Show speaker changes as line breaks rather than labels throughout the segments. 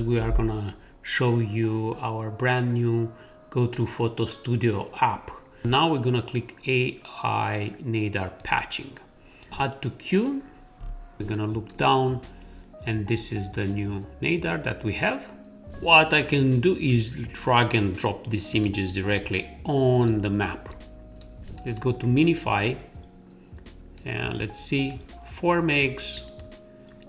we are gonna show you our brand new Gothru Photo Studio app. Now we're gonna click AI Nadir Patching. Add to queue. We're gonna look down and this is the new nadir that we have. What I can do is drag and drop these images directly on the map. Let's go to minify and let's see 4 megs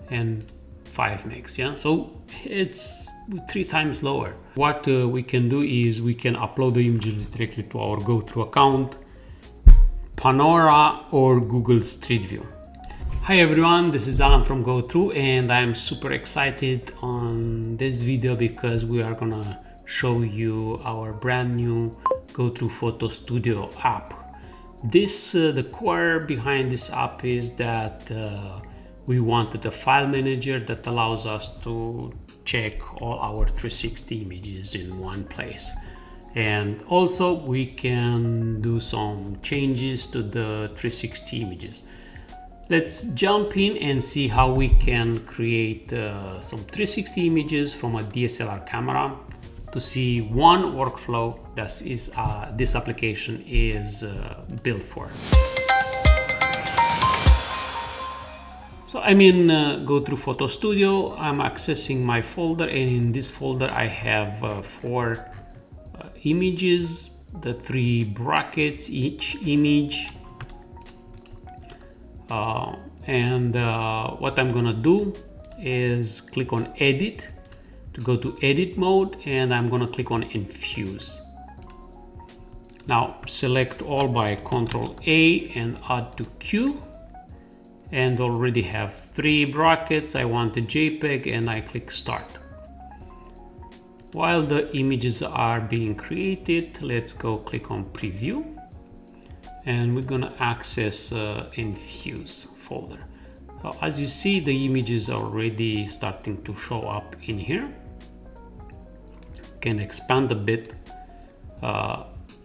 and 5 megs. Yeah, so it's 3 times lower. What we can do is we can upload the images directly to our Gothru account, Panorama or Google Street View. Hi everyone, this is Alan from Gothru and I'm super excited on this video because we are gonna show you our brand new Gothru Photo Studio app. The core behind this app is that we wanted a file manager that allows us to check all our 360 images in one place. And also we can do some changes to the 360 images. Let's jump in and see how we can create some 360 images from a DSLR camera to see one workflow that is this application is built for. So I'm in Gothru Photo Studio. I'm accessing my folder, and in this folder I have 4 images, the 3 brackets each image. What I'm gonna do is click on edit to go to edit mode, and I'm gonna click on infuse. Now select all by Ctrl A and add to queue, and already have 3 brackets. I want a JPEG and I click start. While the images are being created, let's go click on preview. And we're gonna access infuse folder. So as you see, the images are already starting to show up in here. Can expand a bit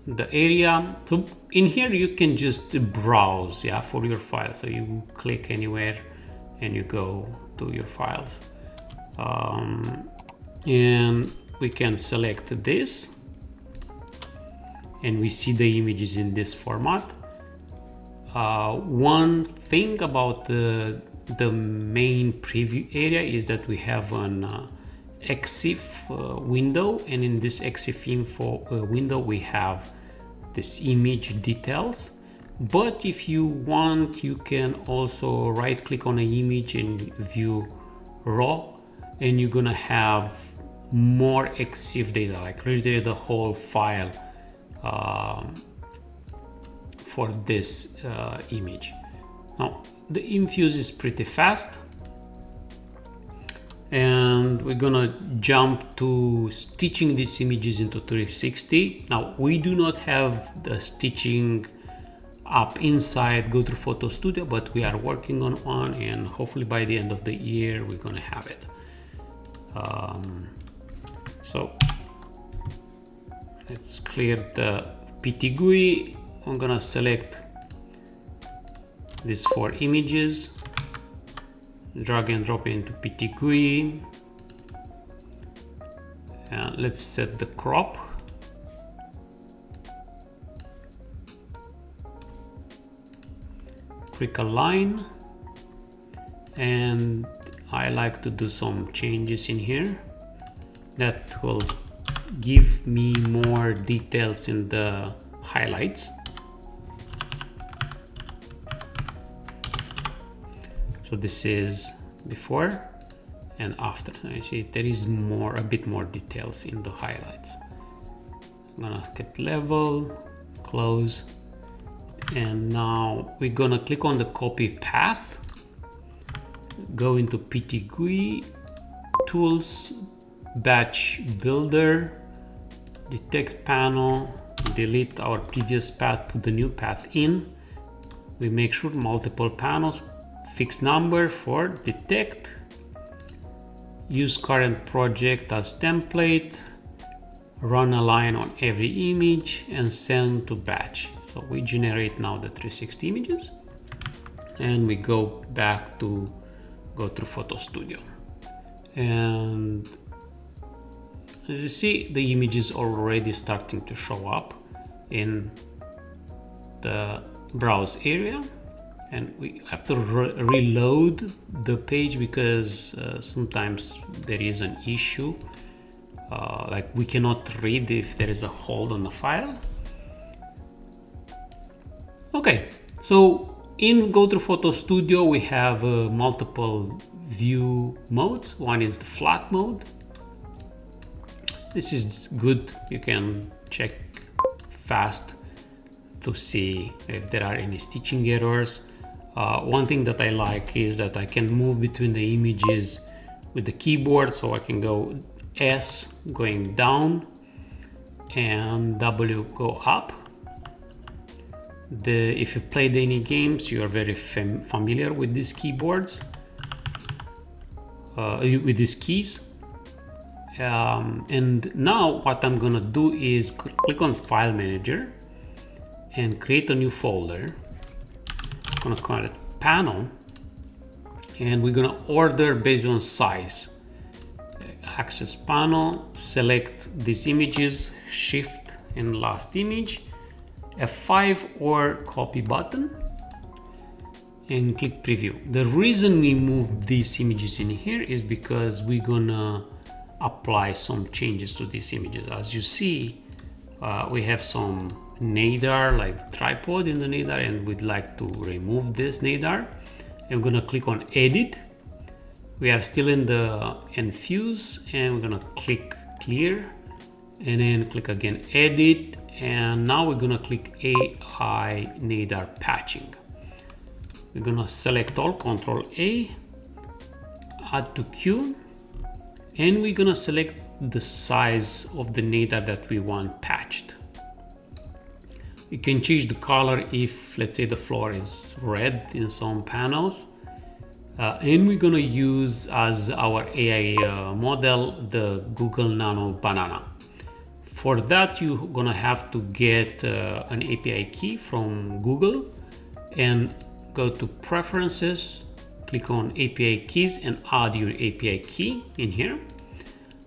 the area. So in here you can just browse, yeah, for your file. So you click anywhere and you go to your files, and we can select this. And we see the images in this format. One thing about the main preview area is that we have an EXIF window, and in this EXIF info window we have this image details. But if you want, you can also right click on an image and view raw, and you're gonna have more EXIF data, like literally the whole file for this image. Now the infuse is pretty fast, and we're gonna jump to stitching these images into 360. Now we do not have the stitching app inside Gothru Photo Studio, but we are working on one, and hopefully by the end of the year we're gonna have it. So let's clear the PT GUI. I'm gonna select these 4 images, drag and drop into PT GUI, and let's set the crop. Quick align, and I like to do some changes in here that will give me more details in the highlights. So this is before and after. I see there is a bit more details in the highlights. I'm gonna get level, close, and now we're gonna click on the copy path, go into PT GUI, tools, batch builder, detect panel, delete our previous path, put the new path in. We make sure multiple panels, fixed number for detect, use current project as template, run a line on every image, and send to batch. So we generate now the 360 images, and we go back to Gothru Photo Studio. And as you see, the image is already starting to show up in the browse area, and we have to reload the page because sometimes there is an issue, like we cannot read if there is a hold on the file. Okay, so in Gothru Photo Studio we have multiple view modes. One is the flat mode. This is good, you can check fast to see if there are any stitching errors. One thing that I like is that I can move between the images with the keyboard, so I can go S going down and W go up. If you played any games, you are very familiar with these keyboards, with these keys. And now what I'm gonna do is click on File Manager and create a new folder. I'm gonna call it Panel, and we're gonna order based on size. Access panel, select these images, Shift and last image, F5 or copy button, and click preview. The reason we move these images in here is because we're gonna apply some changes to these images. As you see, we have some nadar, like tripod in the nadar, and we'd like to remove this nadar. I'm gonna click on Edit. We are still in the Infuse, and we're gonna click Clear, and then click again Edit, and now we're gonna click AI nadar patching. We're gonna select all, Control A, add to queue, and we're gonna select the size of the nadar that we want patched. You can change the color if, let's say, the floor is red in some panels. And we're gonna use as our AI model the Google Nano Banana. For that, you're gonna have to get an API key from Google and go to Preferences, click on API keys and add your API key in here.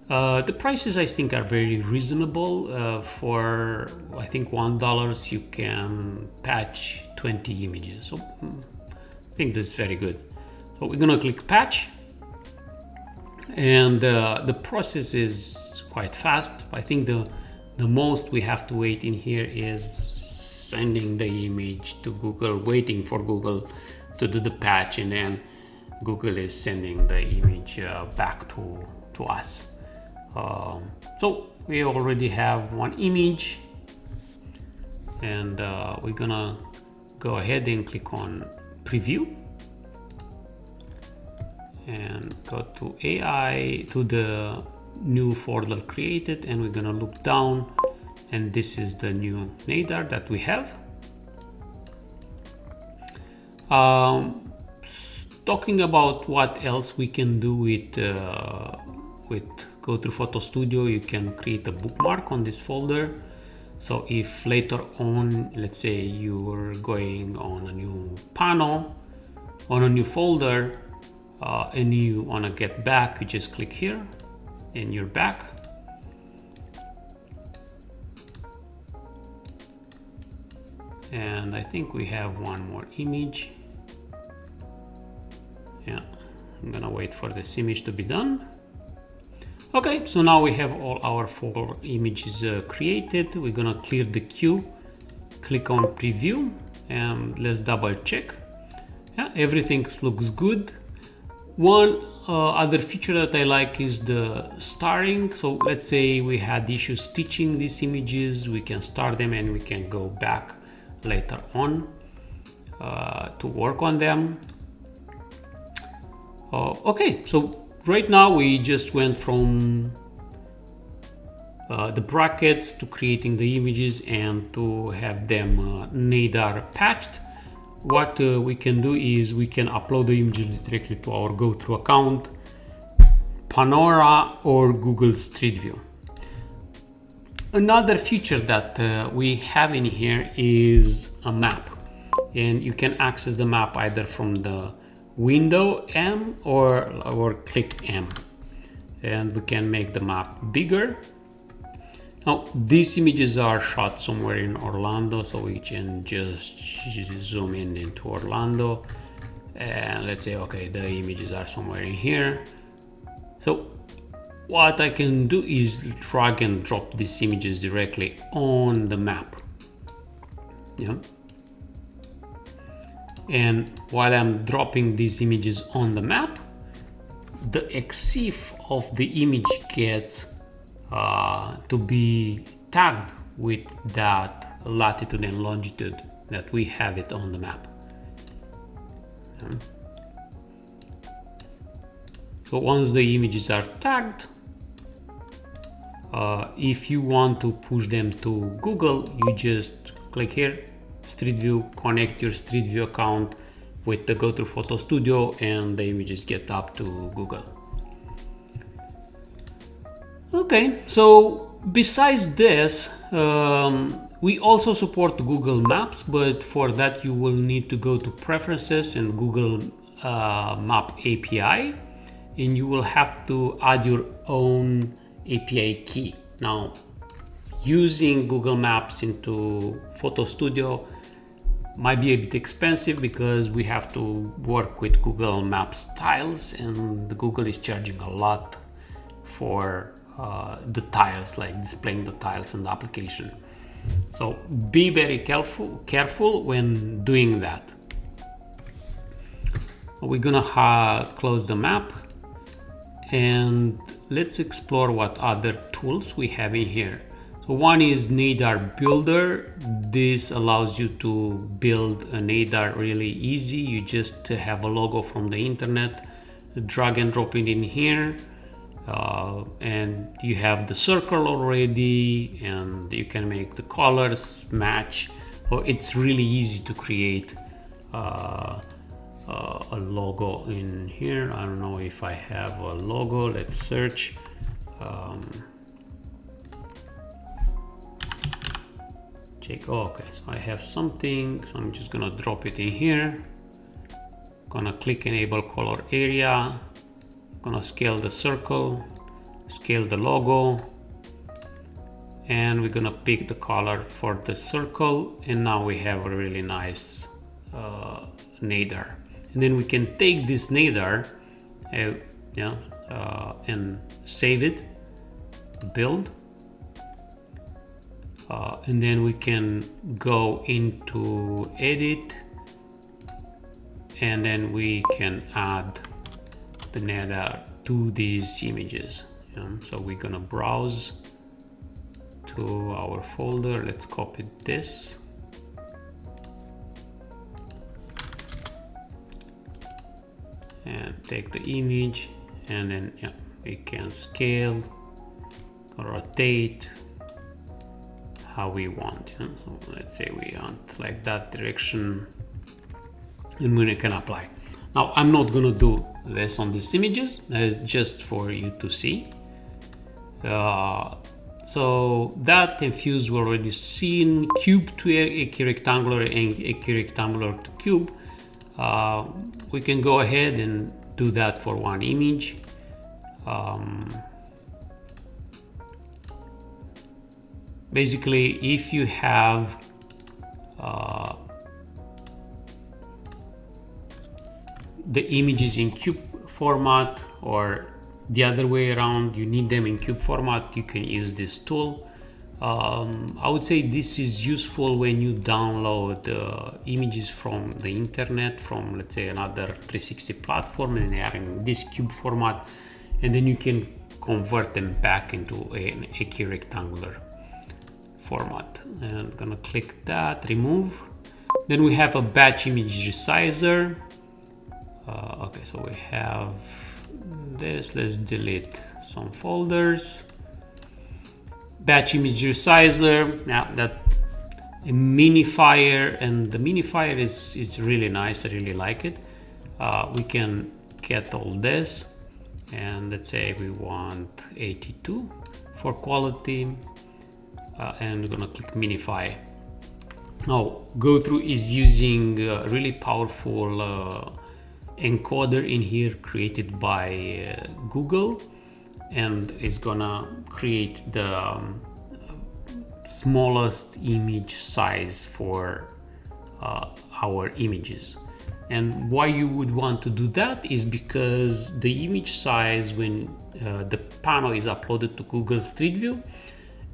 The prices I think are very reasonable. For I think $1 you can patch 20 images. So I think that's very good. So we're gonna click patch, and the process is quite fast. I think the most we have to wait in here is sending the image to Google, waiting for Google to do the patch, and then Google is sending the image back to us. So we already have one image, and we're gonna go ahead and click on preview and go to AI, to the new folder created, and we're gonna look down, and this is the new nadar that we have. Talking about what else we can do with Gothru Photo Studio, you can create a bookmark on this folder. So if later on, let's say you're going on a new panel, on a new folder, and you want to get back, you just click here and you're back. And I think we have one more image. Yeah, I'm gonna wait for this image to be done. Okay, so now we have all our 4 images created. We're gonna clear the queue, click on preview, and let's double check. Yeah, everything looks good. One other feature that I like is the starring. So let's say we had issues stitching these images, we can start them and we can go back later on to work on them. Okay, so right now we just went from the brackets to creating the images and to have them nadar patched. What we can do is we can upload the images directly to our Gothru account, Panorama, or Google Street View. Another feature that we have in here is a map, and you can access the map either from the window M or click M. and we can make the map bigger. Now these images are shot somewhere in Orlando, so we can just zoom in into Orlando, and let's say, okay, the images are somewhere in here. So what I can do is drag and drop these images directly on the map. Yeah. And while I'm dropping these images on the map, the EXIF of the image gets to be tagged with that latitude and longitude that we have it on the map. So once the images are tagged, if you want to push them to Google, you just click here, Street View, connect your Street View account with the Gothru Photo Studio, and the images get up to Google. Okay, so besides this, we also support Google Maps, but for that you will need to go to Preferences and Google Map API, and you will have to add your own API key. Now, using Google Maps into Photo Studio might be a bit expensive because we have to work with Google Maps tiles, and Google is charging a lot for the tiles, like displaying the tiles in the application. So be very careful when doing that. We're gonna close the map, and let's explore what other tools we have in here. So one is Nadar Builder. This allows you to build a Nadar really easy. You just have a logo from the internet, drag and drop it in here, and you have the circle already, and you can make the colors match. So it's really easy to create a logo in here. I don't know if I have a logo. Let's search. Okay, so I have something, so I'm just gonna drop it in here. Gonna click enable color area, gonna scale the circle, scale the logo, and we're gonna pick the color for the circle, and now we have a really nice Nadar. And then we can take this Nadar and save it, build. And then we can go into edit, and then we can add the Nadar to these images. So we're gonna browse to our folder. Let's copy this. And take the image, and then we can scale, rotate how we want. So let's say we want like that direction, and we can apply. Now I'm not gonna do this on these images, just for you to see. So that infuse we already seen, cube to equirectangular and equirectangular to cube. We can go ahead and do that for one image. Basically, if you have the images in cube format, or the other way around, you need them in cube format, you can use this tool. I would say this is useful when you download images from the internet, from let's say another 360 platform, and they are in this cube format, and then you can convert them back into an equirectangular format. And I'm gonna click that, remove. Then we have a batch image resizer. Okay, so we have this. Let's delete some folders. Batch image resizer. Now that a minifier, and the minifier is really nice. I really like it. We can get all this, and let's say we want 82 for quality. And we're gonna click minify. Now Gothru is using a really powerful encoder in here created by Google. and it's gonna create the smallest image size for our images. And why you would want to do that is because the image size, when the panel is uploaded to Google Street View,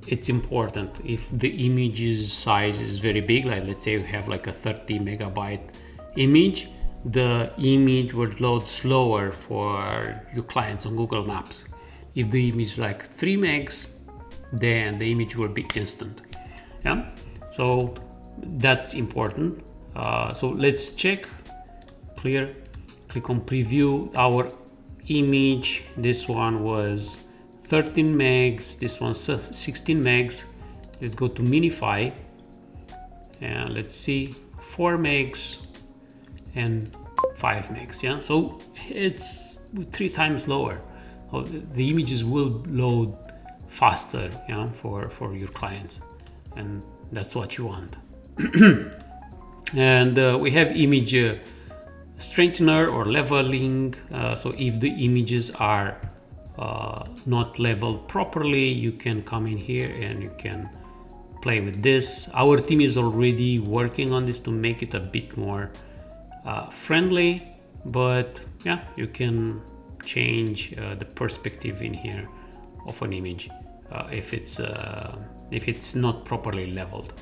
it's important. If the image's size is very big, like let's say you have like a 30 megabyte image, the image will load slower for your clients on Google Maps. If the image is like 3 megs, then the image will be instant. Yeah, so that's important. So let's check. Clear. Click on preview. Our image, this one was 13 megs, this one's 16 megs. Let's go to minify and let's see 4 megs and 5 megs. Yeah, so it's 3 times lower. So the images will load faster, yeah, for your clients, and that's what you want. And we have image strengthener or leveling. So if the images are not leveled properly, you can come in here and you can play with this. Our team is already working on this to make it a bit more friendly, but yeah, you can change the perspective in here of an image if it's not properly leveled.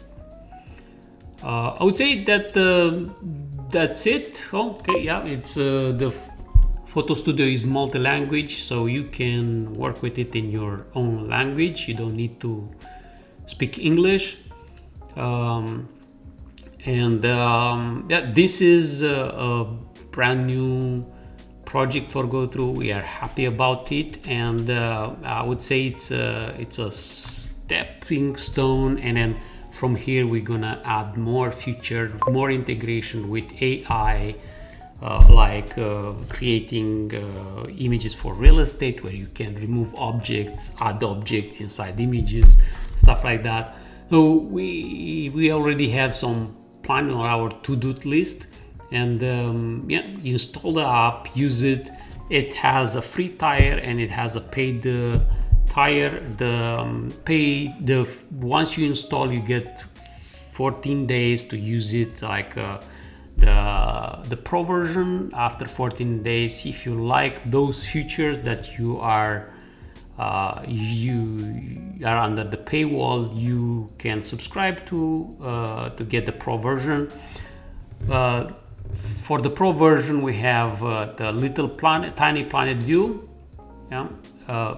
I would say that that's it. Okay, yeah, it's the Photo Studio is multi-language, so you can work with it in your own language. You don't need to speak English. Yeah, this is a brand new project for Gothru. We are happy about it, and I would say it's a stepping stone, and then from here we're gonna add more feature, more integration with AI, like creating images for real estate, where you can remove objects, add objects inside images, stuff like that. So we already have some plan on our to-do list, and yeah, install the app, use it. It has a free tier and it has a paid tier. Once you install, you get 14 days to use it, like the pro version. After 14 days, if you like those features that you are under the paywall, you can subscribe to get the pro version. For the pro version, we have the little tiny planet view. Yeah.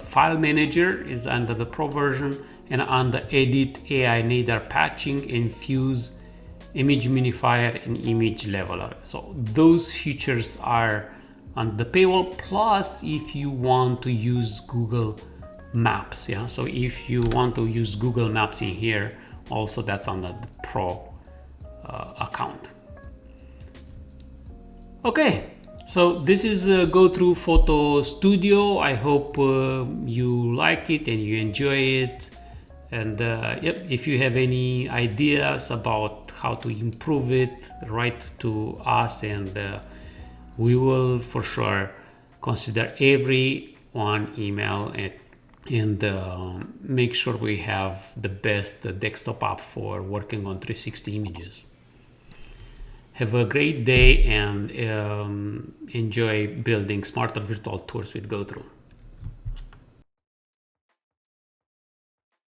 File manager is under the pro version, and under edit, AI nadir patching, infuse, image minifier, and image leveler. So those features are on the paywall. Plus, if you want to use Google Maps, yeah, so if you want to use Google Maps in here, also that's under the pro account. Okay, so this is Gothru Photo Studio. I hope you like it and you enjoy it. And yep, if you have any ideas about how to improve it, write to us, and we will for sure consider every one email and make sure we have the best desktop app for working on 360 images. Have a great day and enjoy building smarter virtual tours with Gothru.